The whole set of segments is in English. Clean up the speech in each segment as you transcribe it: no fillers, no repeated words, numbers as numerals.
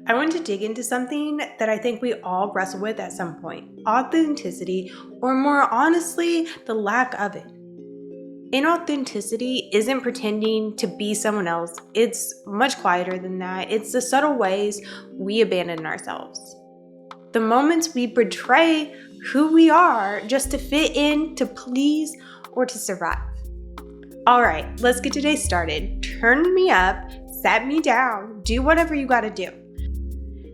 I want to dig into something that I think we all wrestle with at some point: authenticity, or more honestly, the lack of it. Inauthenticity isn't pretending to be someone else. It's much quieter than that. It's the subtle ways we abandon ourselves. The moments we betray who we are just to fit in, to please, or to survive. All right, let's get today started. Turn me up, set me down, do whatever you gotta do.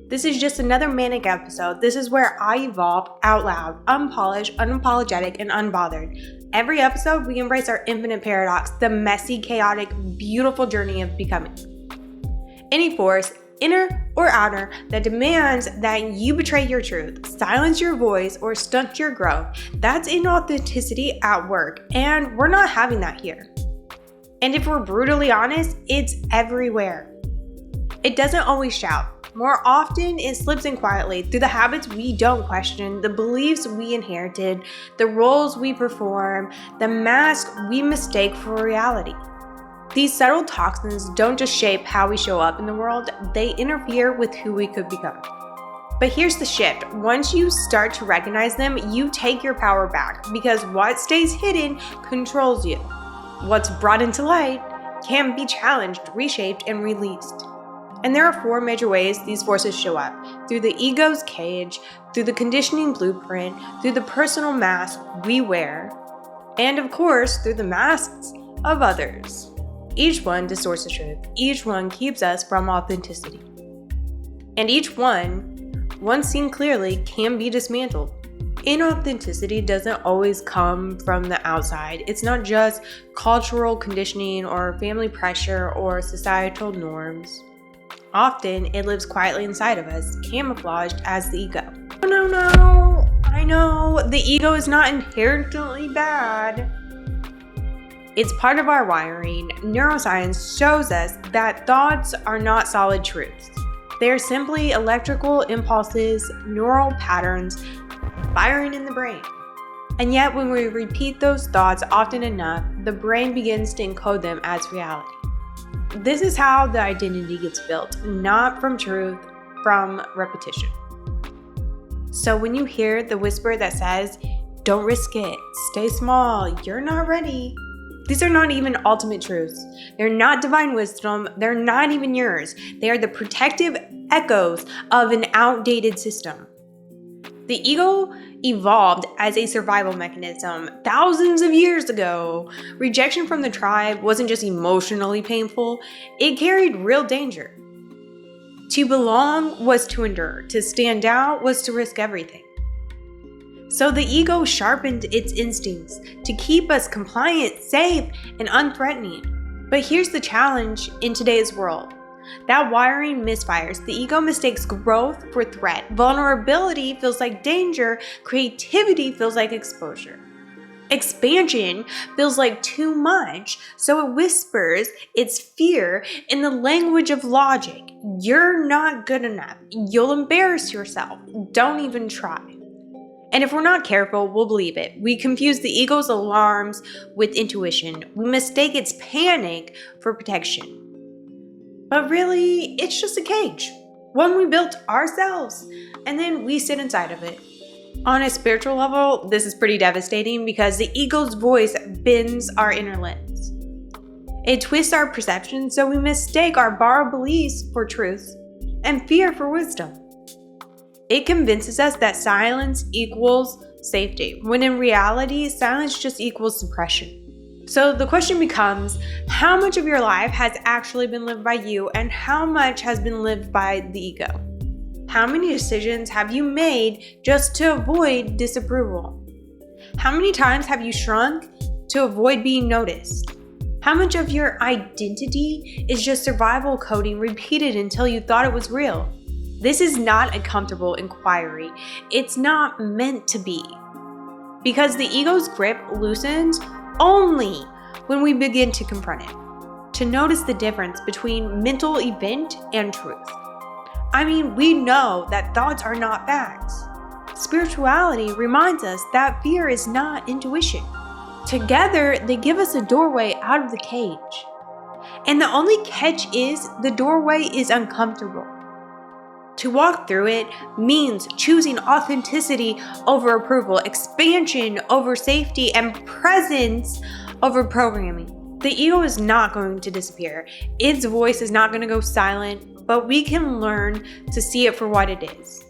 This is just another manic episode. This is where I evolve out loud, unpolished, unapologetic, and unbothered. Every episode, we embrace our infinite paradox, the messy, chaotic, beautiful journey of becoming. Any force, inner or outer, that demands that you betray your truth, silence your voice, or stunt your growth, that's inauthenticity at work, and we're not having that here. And if we're brutally honest, it's everywhere. It doesn't always shout. More often, it slips in quietly through the habits we don't question, the beliefs we inherited, the roles we perform, the mask we mistake for reality. These subtle toxins don't just shape how we show up in the world, they interfere with who we could become. But here's the shift. Once you start to recognize them, you take your power back, because what stays hidden controls you. What's brought into light can be challenged, reshaped, and released. And there are 4 major ways these forces show up: through the ego's cage, through the conditioning blueprint, through the personal mask we wear, and of course, through the masks of others. Each one distorts the truth. Each one keeps us from authenticity. And each one, once seen clearly, can be dismantled. Inauthenticity doesn't always come from the outside. It's not just cultural conditioning or family pressure or societal norms. Often, it lives quietly inside of us, camouflaged as the ego. No, I know, the ego is not inherently bad. It's part of our wiring. Neuroscience shows us that thoughts are not solid truths. They are simply electrical impulses, neural patterns firing in the brain. And yet, when we repeat those thoughts often enough, the brain begins to encode them as reality. This is how the identity gets built, not from truth, from repetition. So when you hear the whisper that says, "Don't risk it, stay small, you're not ready," these are not even ultimate truths. They're not divine wisdom. They're not even yours. They are the protective echoes of an outdated system. The ego evolved as a survival mechanism thousands of years ago. Rejection from the tribe wasn't just emotionally painful, it carried real danger. To belong was to endure, to stand out was to risk everything. So the ego sharpened its instincts to keep us compliant, safe, and unthreatening. But here's the challenge in today's world. That wiring misfires. The ego mistakes growth for threat. Vulnerability feels like danger. Creativity feels like exposure. Expansion feels like too much, so it whispers its fear in the language of logic. You're not good enough. You'll embarrass yourself. Don't even try. And if we're not careful, we'll believe it. We confuse the ego's alarms with intuition. We mistake its panic for protection. But really, it's just a cage, one we built ourselves, and then we sit inside of it. On a spiritual level, this is pretty devastating because the ego's voice bends our inner lens. It twists our perception so we mistake our borrowed beliefs for truth and fear for wisdom. It convinces us that silence equals safety, when in reality, silence just equals suppression. So the question becomes, how much of your life has actually been lived by you, and how much has been lived by the ego? How many decisions have you made just to avoid disapproval? How many times have you shrunk to avoid being noticed? How much of your identity is just survival coding repeated until you thought it was real? This is not a comfortable inquiry. It's not meant to be. Because the ego's grip loosens only when we begin to confront it, to notice the difference between mental event and truth. I mean, we know that thoughts are not facts. Spirituality reminds us that fear is not intuition. Together, they give us a doorway out of the cage. And the only catch is the doorway is uncomfortable. To walk through it means choosing authenticity over approval, expansion over safety, and presence over programming. The ego is not going to disappear. Its voice is not going to go silent, but we can learn to see it for what it is.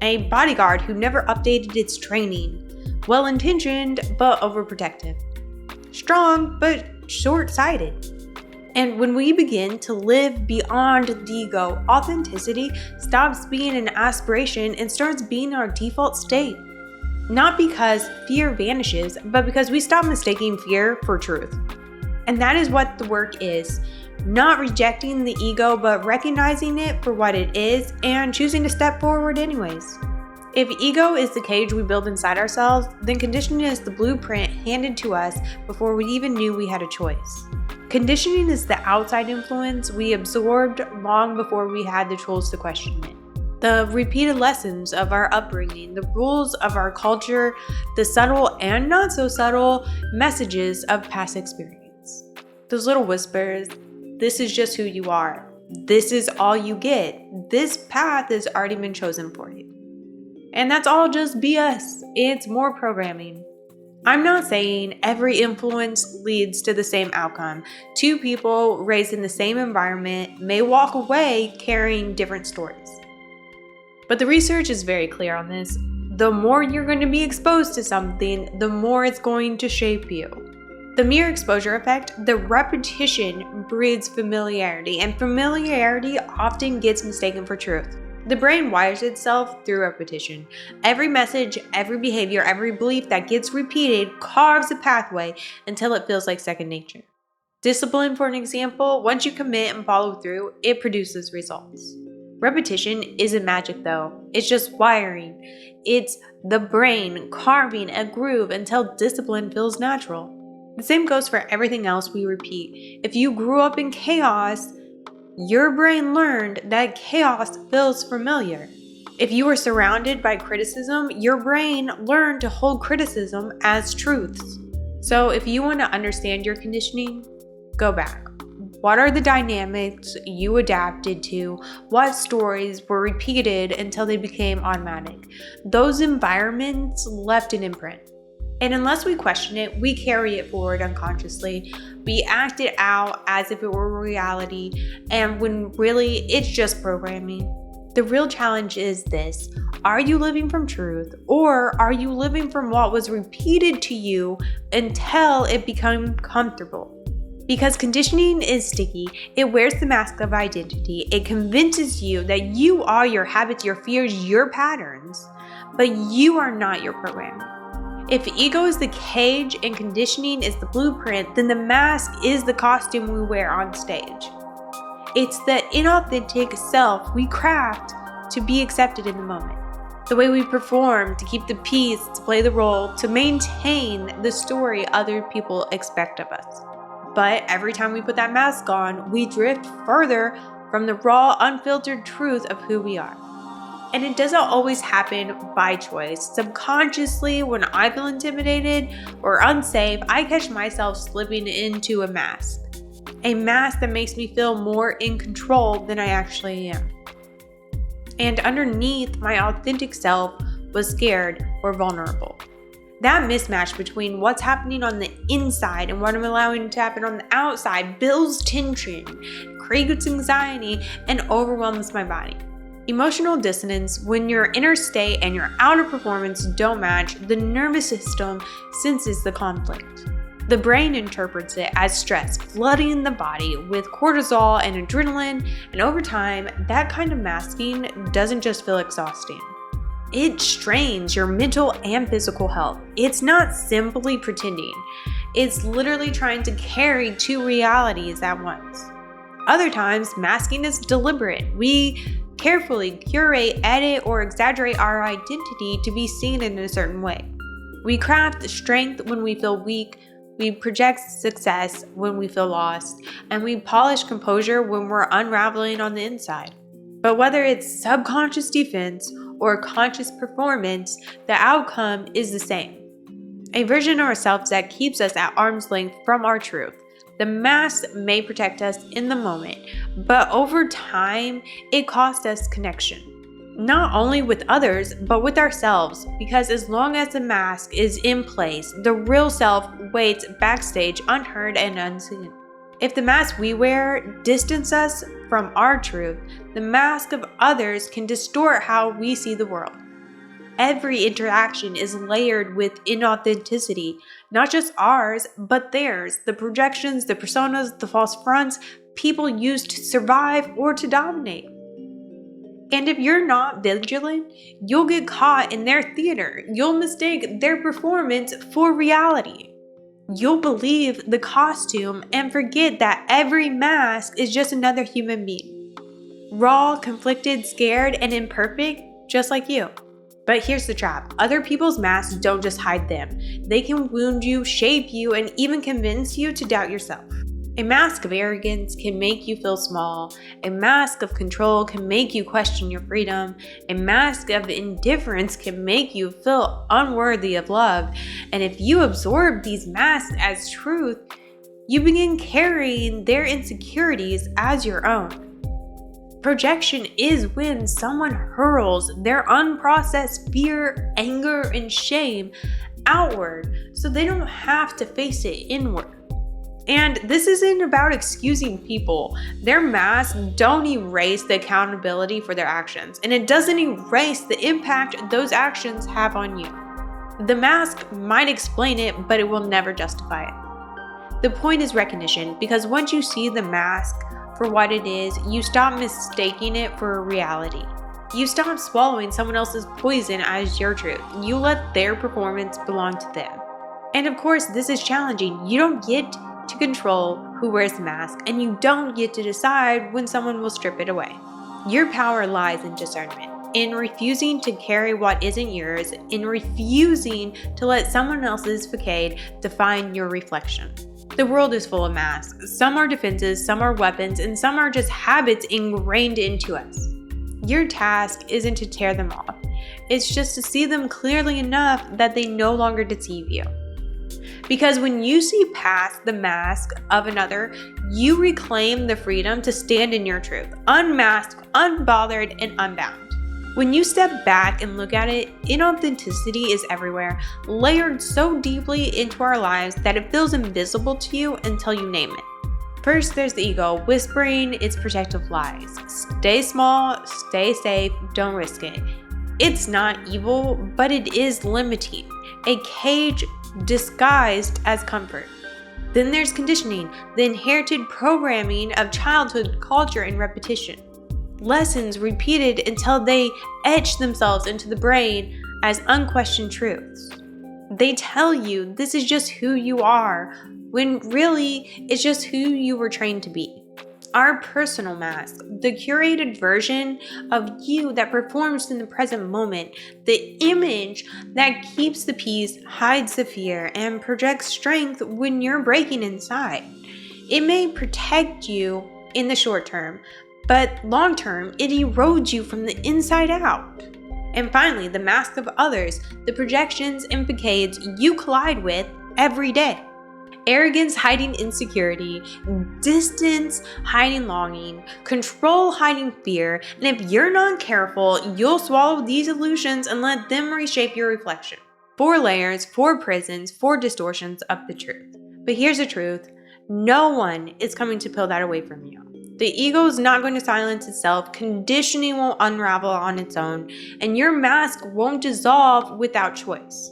A bodyguard who never updated its training. Well-intentioned, but overprotective. Strong, but short-sighted. And when we begin to live beyond the ego, authenticity stops being an aspiration and starts being our default state. Not because fear vanishes, but because we stop mistaking fear for truth. And that is what the work is. Not rejecting the ego, but recognizing it for what it is and choosing to step forward anyways. If ego is the cage we build inside ourselves, then conditioning is the blueprint handed to us before we even knew we had a choice. Conditioning is the outside influence we absorbed long before we had the tools to question it. The repeated lessons of our upbringing, the rules of our culture, the subtle and not so subtle messages of past experience. Those little whispers, this is just who you are. This is all you get. This path has already been chosen for you. And that's all just BS. It's more programming. I'm not saying every influence leads to the same outcome. Two people raised in the same environment may walk away carrying different stories. But the research is very clear on this. The more you're going to be exposed to something, the more it's going to shape you. The mere exposure effect, the repetition breeds familiarity, and familiarity often gets mistaken for truth. The brain wires itself through repetition. Every message, every behavior, every belief that gets repeated carves a pathway until it feels like second nature. Discipline, for an example, once you commit and follow through, it produces results. Repetition isn't magic though. It's just wiring. It's the brain carving a groove until discipline feels natural. The same goes for everything else we repeat. If you grew up in chaos, your brain learned that chaos feels familiar. If you were surrounded by criticism, your brain learned to hold criticism as truths. So if you want to understand your conditioning, go back. What are the dynamics you adapted to? What stories were repeated until they became automatic? Those environments left an imprint. And unless we question it, we carry it forward unconsciously. We act it out as if it were reality, and when really it's just programming. The real challenge is this: are you living from truth, or are you living from what was repeated to you until it became comfortable? Because conditioning is sticky. It wears the mask of identity. It convinces you that you are your habits, your fears, your patterns, but you are not your programming. If ego is the cage and conditioning is the blueprint, then the mask is the costume we wear on stage. It's the inauthentic self we craft to be accepted in the moment. The way we perform to keep the peace, to play the role, to maintain the story other people expect of us. But every time we put that mask on, we drift further from the raw, unfiltered truth of who we are. And it doesn't always happen by choice. Subconsciously, when I feel intimidated or unsafe, I catch myself slipping into a mask. A mask that makes me feel more in control than I actually am. And underneath, my authentic self was scared or vulnerable. That mismatch between what's happening on the inside and what I'm allowing to happen on the outside builds tension, creates anxiety, and overwhelms my body. Emotional dissonance, when your inner state and your outer performance don't match, the nervous system senses the conflict. The brain interprets it as stress, flooding the body with cortisol and adrenaline, and over time, that kind of masking doesn't just feel exhausting. It strains your mental and physical health. It's not simply pretending. It's literally trying to carry two realities at once. Other times, masking is deliberate. We carefully curate, edit, or exaggerate our identity to be seen in a certain way. We craft strength when we feel weak, we project success when we feel lost, and we polish composure when we're unraveling on the inside. But whether it's subconscious defense or conscious performance, the outcome is the same. A version of ourselves that keeps us at arm's length from our truth. The mask may protect us in the moment, but over time, it costs us connection. Not only with others, but with ourselves, because as long as the mask is in place, the real self waits backstage unheard and unseen. If the mask we wear distance us from our truth, the mask of others can distort how we see the world. Every interaction is layered with inauthenticity, not just ours, but theirs, the projections, the personas, the false fronts people use to survive or to dominate. And if you're not vigilant, you'll get caught in their theater. You'll mistake their performance for reality. You'll believe the costume and forget that every mask is just another human being. Raw, conflicted, scared, and imperfect, just like you. But here's the trap. Other people's masks don't just hide them. They can wound you, shape you, and even convince you to doubt yourself. A mask of arrogance can make you feel small. A mask of control can make you question your freedom. A mask of indifference can make you feel unworthy of love. And if you absorb these masks as truth, you begin carrying their insecurities as your own. Projection is when someone hurls their unprocessed fear, anger, and shame outward so they don't have to face it inward. And this isn't about excusing people. Their masks don't erase the accountability for their actions, and it doesn't erase the impact those actions have on you. The mask might explain it, but it will never justify it. The point is recognition, because once you see the mask for what it is, you stop mistaking it for a reality. You stop swallowing someone else's poison as your truth. You let their performance belong to them. And of course, this is challenging. You don't get to control who wears the mask, and you don't get to decide when someone will strip it away. Your power lies in discernment, in refusing to carry what isn't yours, in refusing to let someone else's facade define your reflection. The world is full of masks. Some are defenses, some are weapons, and some are just habits ingrained into us. Your task isn't to tear them off. It's just to see them clearly enough that they no longer deceive you. Because when you see past the mask of another, you reclaim the freedom to stand in your truth, unmasked, unbothered, and unbound. When you step back and look at it, inauthenticity is everywhere, layered so deeply into our lives that it feels invisible to you until you name it. First, there's the ego, whispering its protective lies. Stay small, stay safe, don't risk it. It's not evil, but it is limiting. A cage disguised as comfort. Then there's conditioning, the inherited programming of childhood, culture, and repetition. Lessons repeated until they etch themselves into the brain as unquestioned truths. They tell you this is just who you are, when really it's just who you were trained to be. Our personal mask, the curated version of you that performs in the present moment, the image that keeps the peace, hides the fear, and projects strength when you're breaking inside. It may protect you in the short term, but long term, it erodes you from the inside out. And finally, the mask of others, the projections and facades you collide with every day. Arrogance hiding insecurity, distance hiding longing, control hiding fear, and if you're not careful, you'll swallow these illusions and let them reshape your reflection. 4 layers, 4 prisons, 4 distortions of the truth. But here's the truth, no one is coming to peel that away from you. The ego is not going to silence itself, conditioning won't unravel on its own, and your mask won't dissolve without choice.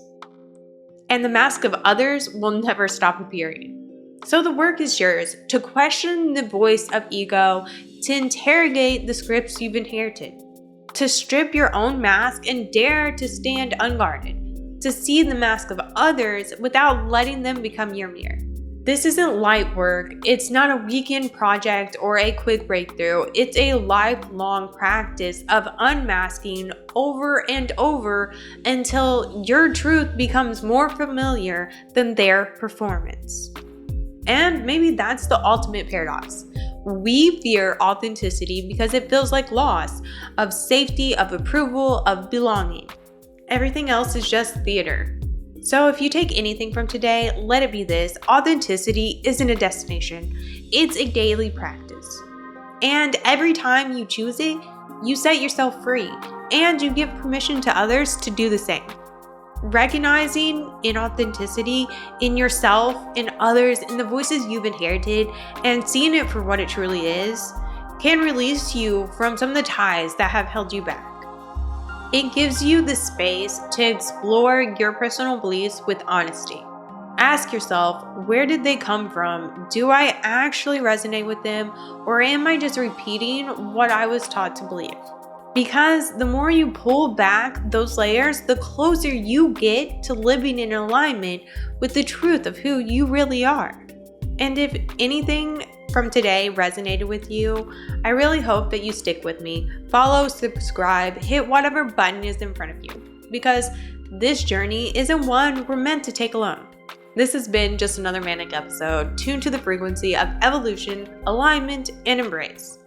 And the mask of others will never stop appearing. So the work is yours, to question the voice of ego, to interrogate the scripts you've inherited, to strip your own mask and dare to stand unguarded, to see the mask of others without letting them become your mirror. This isn't light work, it's not a weekend project or a quick breakthrough, it's a lifelong practice of unmasking over and over until your truth becomes more familiar than their performance. And maybe that's the ultimate paradox. We fear authenticity because it feels like loss of safety, of approval, of belonging. Everything else is just theater. So if you take anything from today, let it be this: authenticity isn't a destination, it's a daily practice. And every time you choose it, You set yourself free, and you give permission to others to do the same. Recognizing inauthenticity in yourself, in others, in the voices you've inherited, and seeing it for what it truly is, can release you from some of the ties that have held you back. It gives you the space to explore your personal beliefs with honesty. Ask yourself, where did they come from? Do I actually resonate with them, or am I just repeating what I was taught to believe? Because the more you pull back those layers, the closer you get to living in alignment with the truth of who you really are. And if anything from today resonated with you, I really hope that you stick with me. Follow, subscribe, hit whatever button is in front of you, because this journey isn't one we're meant to take alone. This has been just another Manic episode, tuned to the frequency of evolution, alignment, and embrace.